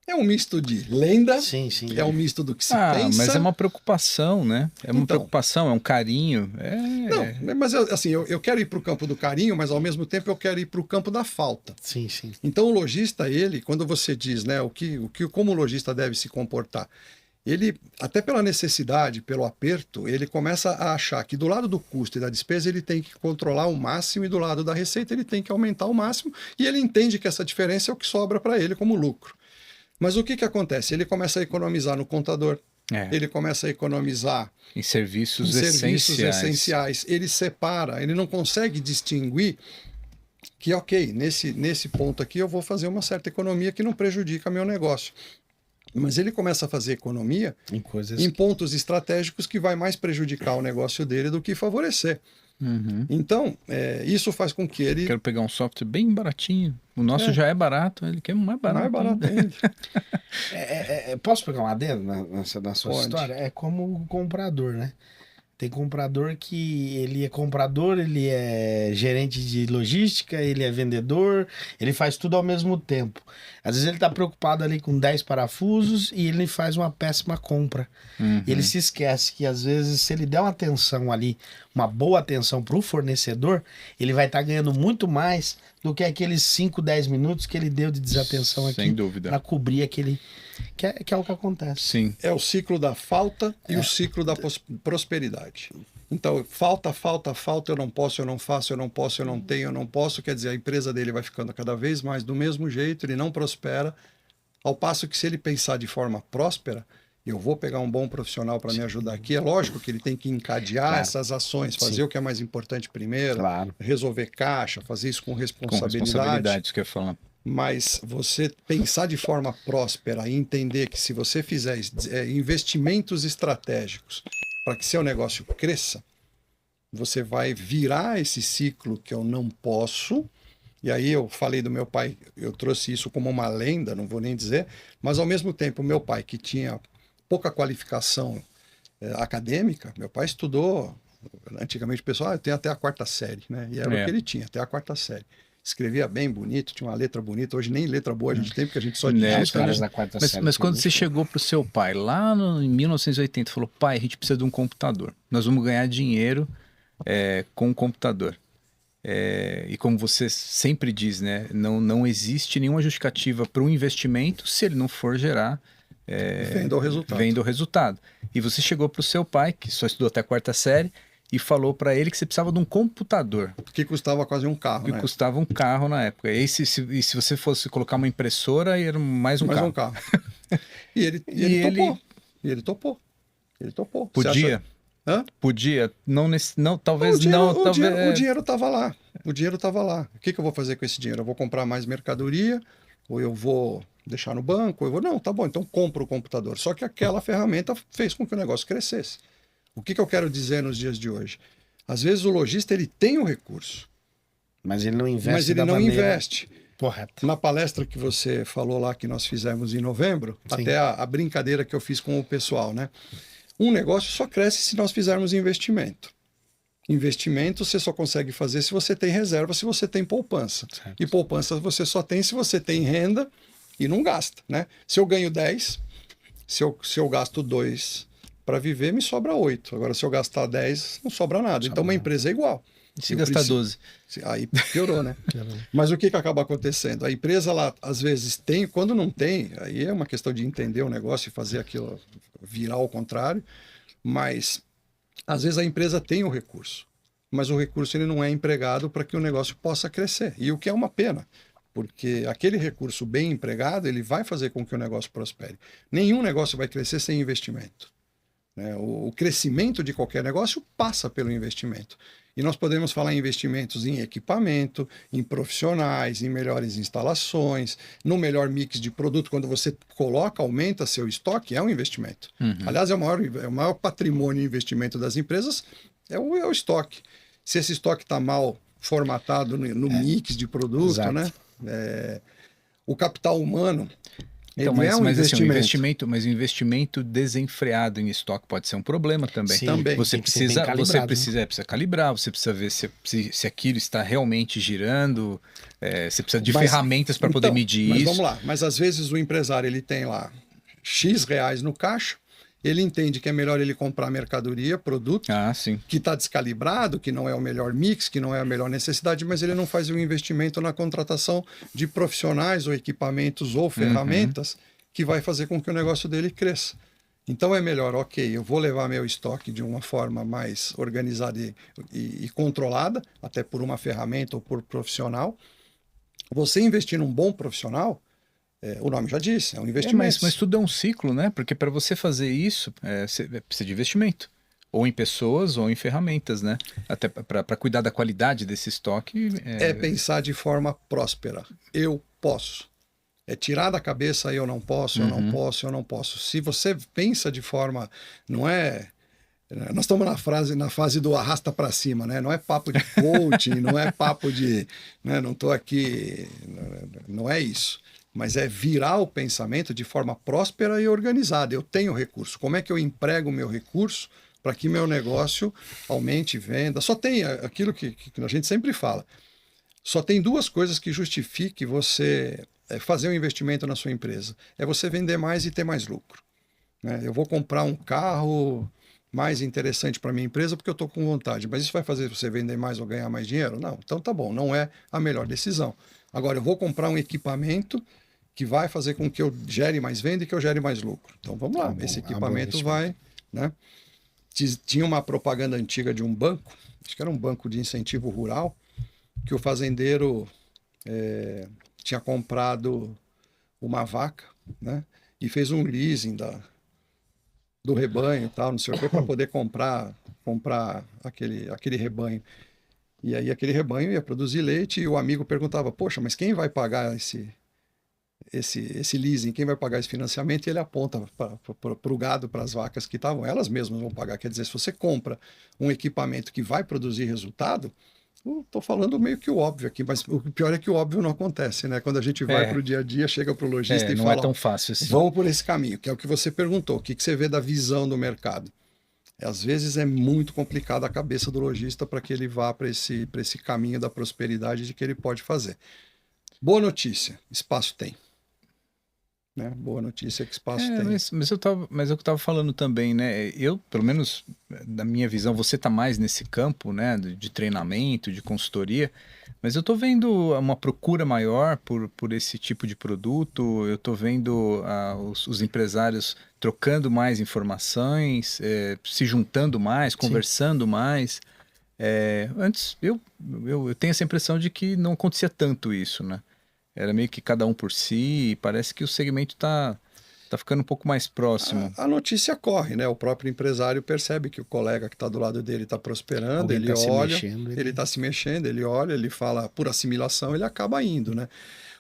É um misto de lenda, é um misto do que se pensa. Mas é uma preocupação, né? É uma preocupação, é um carinho. Não, mas assim, eu quero ir para o campo do carinho, mas ao mesmo tempo eu quero ir para o campo da falta. Sim. Então o lojista, quando você diz, né, como o lojista deve se comportar, ele, até pela necessidade, pelo aperto, ele começa a achar que do lado do custo e da despesa ele tem que controlar o máximo e do lado da receita ele tem que aumentar o máximo e ele entende que essa diferença é o que sobra para ele como lucro. Mas o que acontece? Ele começa a economizar no contador, ele começa a economizar em serviços essenciais. Ele separa, ele não consegue distinguir que, ok, nesse ponto aqui eu vou fazer uma certa economia que não prejudica meu negócio. Mas ele começa a fazer economia em pontos estratégicos que vai mais prejudicar o negócio dele do que favorecer. Uhum. Então, isso faz com que ele... Quero pegar um software bem baratinho. O nosso já é barato, ele quer mais barato. Mais barato ainda. Posso pegar um adendo na sua história? É como o comprador, né? Tem comprador que ele é comprador, ele é gerente de logística, ele é vendedor, ele faz tudo ao mesmo tempo. Às vezes ele está preocupado ali com 10 parafusos e ele faz uma péssima compra. Uhum. E ele se esquece que às vezes se ele der uma atenção ali, uma boa atenção para o fornecedor, ele vai estar ganhando muito mais do que aqueles 5, 10 minutos que ele deu de desatenção aqui. Sem dúvida. Para cobrir aquele... Que é o que acontece. Sim. É o ciclo da falta e o ciclo da prosperidade. Então, falta, eu não posso, eu não faço, eu não posso, eu não tenho, eu não posso. Quer dizer, a empresa dele vai ficando cada vez mais do mesmo jeito, ele não prospera. Ao passo que se ele pensar de forma próspera, eu vou pegar um bom profissional para me ajudar aqui. É lógico que ele tem que encadear essas ações, fazer o que é mais importante primeiro, resolver caixa, fazer isso com responsabilidade. Com responsabilidade, isso que eu ia falar. Mas você pensar de forma próspera e entender que se você fizer investimentos estratégicos para que seu negócio cresça, você vai virar esse ciclo que eu não posso. E aí eu falei do meu pai, eu trouxe isso como uma lenda, não vou nem dizer, mas ao mesmo tempo meu pai, que tinha pouca qualificação acadêmica, meu pai estudou, antigamente o pessoal tem até a 4ª série, né? E era o que ele tinha, até a 4ª série. Escrevia bem bonito, tinha uma letra bonita. Hoje nem letra boa a gente tem, porque a gente só digita. Mas quando você chegou para o seu pai, lá em 1980, falou, pai, a gente precisa de um computador. Nós vamos ganhar dinheiro com um computador. E como você sempre diz, né, não existe nenhuma justificativa para um investimento se ele não for gerar vendo o resultado. E você chegou para o seu pai, que só estudou até a 4ª série, e falou para ele que você precisava de um computador. Que custava quase um carro, Que custava um carro na época. E se você fosse colocar uma impressora, era mais um carro. E ele topou. Podia? Hã? Podia? Não, talvez não. O dinheiro estava lá. O dinheiro estava lá. O que eu vou fazer com esse dinheiro? Eu vou comprar mais mercadoria? Ou eu vou deixar no banco? Não, tá bom, então compro o computador. Só que aquela ferramenta fez com que o negócio crescesse. O que eu quero dizer nos dias de hoje? Às vezes o lojista ele tem o recurso, mas ele não investe. Correto. Na palestra que você falou lá, que nós fizemos em novembro, sim, até a brincadeira que eu fiz com o pessoal, né? Um negócio só cresce se nós fizermos investimento. Investimento você só consegue fazer se você tem reserva, se você tem poupança. Certo. E poupança você só tem se você tem renda e não gasta, né? Se eu ganho 10, se eu gasto 2 para viver, me sobra 8. Agora, se eu gastar 10, não sobra nada. Então, uma empresa é igual. Se gastar 12. Aí piorou, né? Mas o que acaba acontecendo? A empresa, ela, às vezes, tem, quando não tem, aí é uma questão de entender o negócio e fazer aquilo virar ao contrário, mas, às vezes, a empresa tem o recurso, mas o recurso ele não é empregado para que o negócio possa crescer. E o que é uma pena, porque aquele recurso bem empregado, ele vai fazer com que o negócio prospere. Nenhum negócio vai crescer sem investimento. O crescimento de qualquer negócio passa pelo investimento. E nós podemos falar em investimentos em equipamento, em profissionais, em melhores instalações, no melhor mix de produto. Quando você coloca, aumenta seu estoque, é um investimento. Uhum. Aliás, é o maior patrimônio e investimento das empresas, é o estoque. Se esse estoque está mal formatado no mix de produto, exato, né? O capital humano... Então, mas o investimento desenfreado em estoque pode ser um problema também. Sim, também. Você precisa calibrar, você precisa ver se aquilo está realmente girando, você precisa de ferramentas para poder medir isso. Vamos lá, mas às vezes o empresário ele tem lá X reais no caixa, ele entende que é melhor ele comprar mercadoria, produto, que está descalibrado, que não é o melhor mix, que não é a melhor necessidade, mas ele não faz um investimento na contratação de profissionais ou equipamentos ou ferramentas que vai fazer com que o negócio dele cresça. Então é melhor, ok, eu vou levar meu estoque de uma forma mais organizada e controlada, até por uma ferramenta ou por profissional. Você investir num bom profissional, o nome já disse, é um investimento. Mas tudo é um ciclo, né? Porque para você fazer isso, você precisa de investimento. Ou em pessoas, ou em ferramentas, né? Até para cuidar da qualidade desse estoque. É pensar de forma próspera. Eu posso. É tirar da cabeça eu não posso, eu não posso, eu não posso. Se você pensa de forma... Não é... Nós estamos na fase do arrasta para cima, né? Não é papo de coaching, não é papo de... Né? Não estou aqui... Não é isso. Mas é virar o pensamento de forma próspera e organizada. Eu tenho recurso. Como é que eu emprego o meu recurso para que meu negócio aumente venda? Só tem aquilo que a gente sempre fala. Só tem 2 coisas que justifiquem você fazer um investimento na sua empresa. É você vender mais e ter mais lucro. Né? Eu vou comprar um carro mais interessante para minha empresa porque eu estou com vontade. Mas isso vai fazer você vender mais ou ganhar mais dinheiro? Não. Então tá bom, não é a melhor decisão. Agora, eu vou comprar um equipamento que vai fazer com que eu gere mais venda e que eu gere mais lucro. Então vamos lá, esse equipamento vai... Né? Tinha uma propaganda antiga de um banco, acho que era um banco de incentivo rural, que o fazendeiro tinha comprado uma vaca, né? E fez um leasing do rebanho, tal, não sei o quê, para poder comprar aquele rebanho. E aí aquele rebanho ia produzir leite e o amigo perguntava, poxa, mas quem vai pagar esse leasing, quem vai pagar esse financiamento? E ele aponta para o gado, para as vacas que estavam, elas mesmas vão pagar. Quer dizer, se você compra um equipamento que vai produzir resultado, estou falando meio que o óbvio aqui, mas o pior é que o óbvio não acontece, né? Quando a gente vai para o dia a dia, chega para o lojista e não fala, é tão fácil assim. vamos por esse caminho, que é o que você perguntou, o que você vê da visão do mercado? Às vezes é muito complicado a cabeça do lojista para que ele vá para esse caminho da prosperidade de que ele pode fazer. Boa notícia, espaço tem. Né? Boa notícia é que espaço tem. Mas eu estava falando também, né? Eu, pelo menos da minha visão, você está mais nesse campo, né? De treinamento, de consultoria, mas eu estou vendo uma procura maior por esse tipo de produto, eu estou vendo os empresários trocando mais informações, se juntando mais, conversando mais. Antes, eu tenho essa impressão de que não acontecia tanto isso, né? Era meio que cada um por si, e parece que o segmento tá ficando um pouco mais próximo. A notícia corre, né? O próprio empresário percebe que o colega que está do lado dele está prosperando, ele olha, ele está se mexendo, ele olha, ele fala por assimilação, ele acaba indo, né?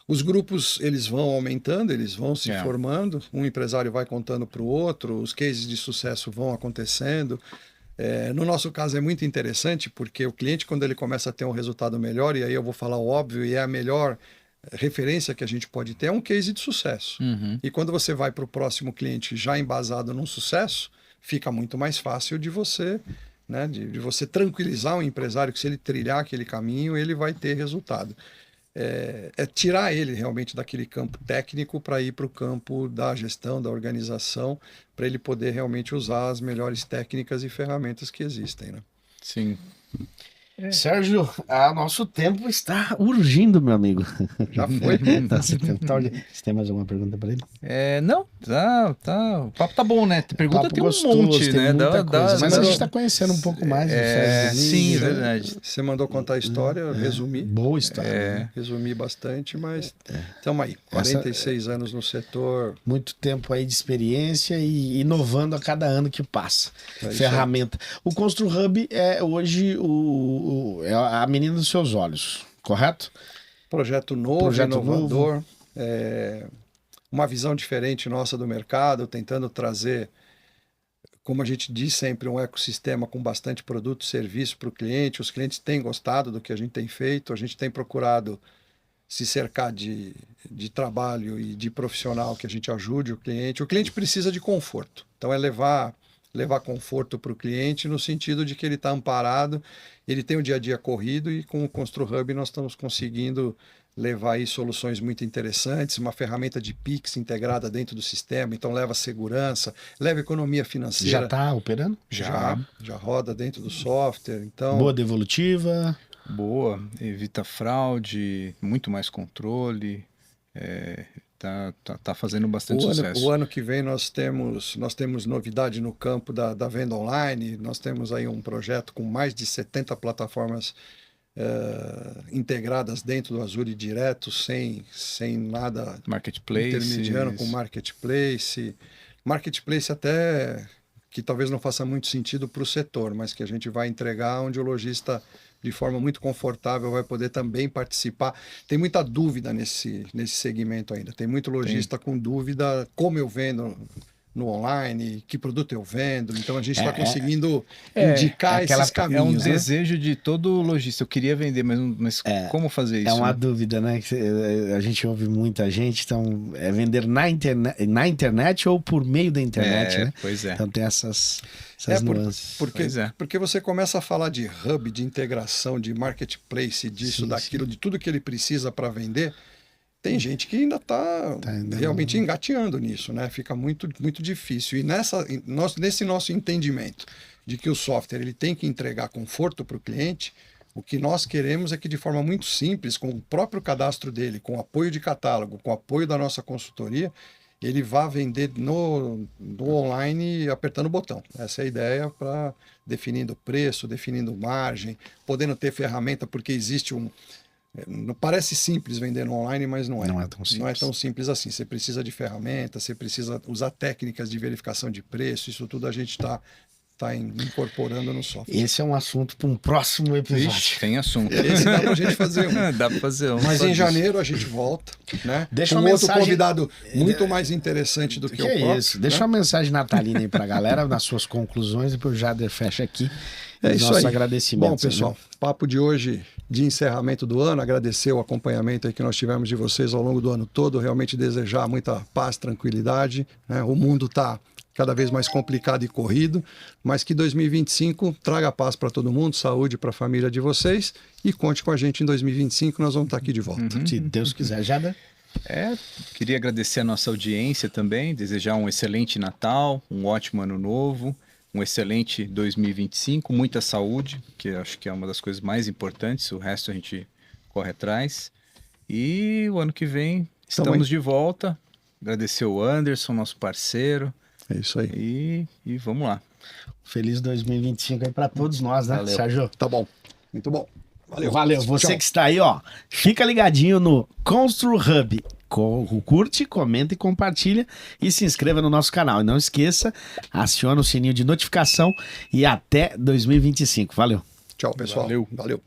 Os grupos, eles vão aumentando, eles vão se formando, um empresário vai contando para o outro, os cases de sucesso vão acontecendo. No nosso caso é muito interessante, porque o cliente, quando ele começa a ter um resultado melhor, e aí eu vou falar o óbvio, e é a melhor referência que a gente pode ter, é um case de sucesso. Uhum. E quando você vai para o próximo cliente já embasado num sucesso, fica muito mais fácil de você, né, de você tranquilizar um empresário que se ele trilhar aquele caminho, ele vai ter resultado. Tirar ele realmente daquele campo técnico para ir para o campo da gestão, da organização, para ele poder realmente usar as melhores técnicas e ferramentas que existem, né? Sim. Sérgio, nosso tempo está urgindo, meu amigo. Já foi? Você tem mais alguma pergunta para ele? Não, tá. O papo tá bom, né? Pergunta papo tem gostoso, um monte, tem né? muita coisa. Mas a gente está conhecendo um pouco mais do Sérgio. Sim, verdade. Você mandou contar a história, resumir. Boa história. Resumi bastante, mas estamos aí. 46 anos no setor. Muito tempo aí de experiência e inovando a cada ano que passa. Ferramenta. O Constru Hub é hoje é a menina dos seus olhos, correto? Projeto novo, inovador. Uma visão diferente nossa do mercado, tentando trazer, como a gente diz sempre, um ecossistema com bastante produto e serviço para o cliente. Os clientes têm gostado do que a gente tem feito, a gente tem procurado se cercar de trabalho e de profissional que a gente ajude o cliente. O cliente precisa de conforto, então é levar conforto para o cliente no sentido de que ele está amparado, ele tem o dia a dia corrido, e com o Constru Hub nós estamos conseguindo levar aí soluções muito interessantes, uma ferramenta de Pix integrada dentro do sistema, então leva segurança, leva economia financeira. Já está operando? Já roda dentro do software. Então, boa devolutiva. Boa, evita fraude, muito mais controle, tá fazendo bastante sucesso. O ano que vem nós temos novidade no campo da venda online. Nós temos aí um projeto com mais de 70 plataformas integradas dentro do Azure direto, sem nada intermediário, com marketplace até que talvez não faça muito sentido para o setor, mas que a gente vai entregar onde o lojista, de forma muito confortável, vai poder também participar. Tem muita dúvida nesse segmento ainda. Tem muito lojista com dúvida: como eu vendo no online, que produto eu vendo. Então a gente está conseguindo indicar esses caminhos. É um desejo de todo lojista. Eu queria vender, mas como fazer isso? É uma dúvida, né? A gente ouve muita gente, então é vender na internet ou por meio da internet, né? Pois é. Então tem essas nuances. Porque você começa a falar de hub, de integração, de marketplace, disso, daquilo, de tudo que ele precisa para vender. Tem gente que ainda está realmente engateando nisso, né? Fica muito, muito difícil. E nesse nosso entendimento de que o software ele tem que entregar conforto para o cliente, o que nós queremos é que, de forma muito simples, com o próprio cadastro dele, com apoio de catálogo, com apoio da nossa consultoria, ele vá vender no online apertando o botão. Essa é a ideia, para definindo preço, definindo margem, podendo ter ferramenta, porque existe Parece simples vender no online, mas não é. Não é tão simples. Não é tão simples assim. Você precisa de ferramentas, você precisa usar técnicas de verificação de preço, isso tudo a gente está incorporando no software. Esse é um assunto para um próximo episódio. Ixi, tem assunto. Esse dá pra gente fazer um. Dá pra fazer um. Mas em janeiro a gente volta, né? Deixa com uma outro mensagem... convidado muito mais interessante do que o próprio. Isso? Deixa uma mensagem natalina aí pra galera, nas suas conclusões, depois o Jader fecha aqui. É isso nosso aí. agradecimento. Bom, pessoal, papo de hoje de encerramento do ano, agradecer o acompanhamento aí que nós tivemos de vocês ao longo do ano todo, realmente desejar muita paz, tranquilidade, né? O mundo está cada vez mais complicado e corrido, mas que 2025 traga paz para todo mundo, saúde para a família de vocês e conte com a gente em 2025, nós vamos estar aqui de volta. Se Deus quiser, Jader. Queria agradecer a nossa audiência também, desejar um excelente Natal, um ótimo ano novo, um excelente 2025, muita saúde, que acho que é uma das coisas mais importantes, o resto a gente corre atrás. E o ano que vem estamos de volta. Agradecer o Anderson, nosso parceiro. É isso aí. E vamos lá. Feliz 2025 aí para todos nós, né, Valeu. Sérgio? Tá bom, muito bom. Valeu. Você Tchau. que está aí, ó, fica ligadinho no Constru Hub. Curte, comenta e compartilha e se inscreva no nosso canal. E não esqueça, aciona o sininho de notificação e até 2025. Valeu. Tchau, pessoal. Valeu. Valeu.